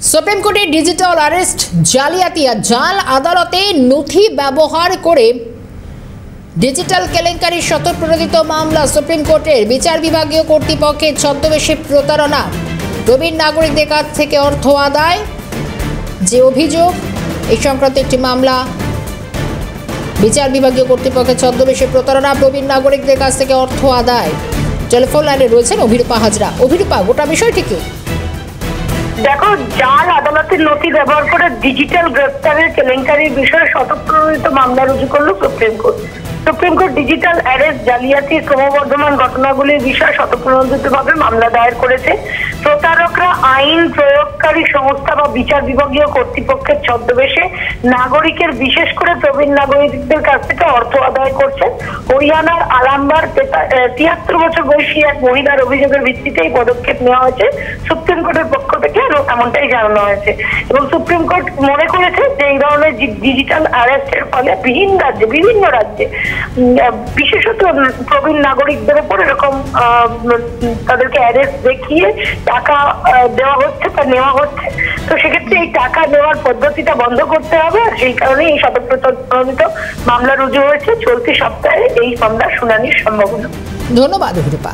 Supreme কোর্টে digital arrest জালিয়াতি জাল আদালতে নথি ব্যবহার করে ডিজিটাল কেলেঙ্কারির শতপ্রণোদিত মামলা। সুপ্রিম কোর্টের বিচার বিভাগীয় কর্তৃপক্ষের ছদ্মবেশে প্রতারণা, প্রবীণ নাগরিকদের কাছ থেকে অর্থ আদায় যে অভিযোগ, এই সংক্রান্ত একটি মামলা। বিচার বিভাগীয় কর্তৃপক্ষের ছদ্মবেশে প্রতারণা, প্রবীণ নাগরিকদের কাছ থেকে অর্থ আদায়। টেলিফোন লাইনে রয়েছেন অভিরূপা হাজরা। অভিরূপা, গোটা বিষয়টি কি? দেখো, জাল আদালতের নথি ব্যবহার করে ডিজিটাল গ্রেফতারের কেলেঙ্কারির বিষয়ে শতপ্রণোদিত মামলা রুজু করল supreme court. Supreme court digital arrest জালিয়াতি ক্রমবর্ধমান ঘটনাগুলির বিষয়ে শতপ্রণোদিতভাবে মামলা দায়ের করেছে। প্রতারকরা আইন প্রয়োগকারী সংস্থা বা বিচার বিভাগীয় কর্তৃপক্ষের ছদ্মবেশে নাগরিকের, বিশেষ করে প্রবীণ নাগরিকদের কাছ থেকে অর্থ আদায় করছে। হরিয়ানার আলামবার ৭৩ বছর বয়সী এক মহিলার অভিযোগের ভিত্তিতে এই পদক্ষেপ নেওয়া হয়েছে সুপ্রিম কোর্টের পক্ষ থেকে, এমনটাই জানানো হয়েছে। এবং সুপ্রিম কোর্ট মনে করেছে যে এই ধরনের ডিজিটাল অ্যারেস্টের ফলে বিভিন্ন রাজ্যে বিশেষত প্রবীণ নাগরিকদের উপর এরকম তাদেরকে অ্যারেস্ট দেখিয়ে টাকা দেওয়া হচ্ছে বা নেওয়া হচ্ছে। তো সেক্ষেত্রে এই টাকা নেওয়ার পদ্ধতিটা বন্ধ করতে হবে, আর সেই কারণে এই শতপ্রণোদিত মামলা রুজু হয়েছে। চলতি সপ্তাহে এই মামলার শুনানির সম্ভাবনা। ধন্যবাদ অভিরূপা।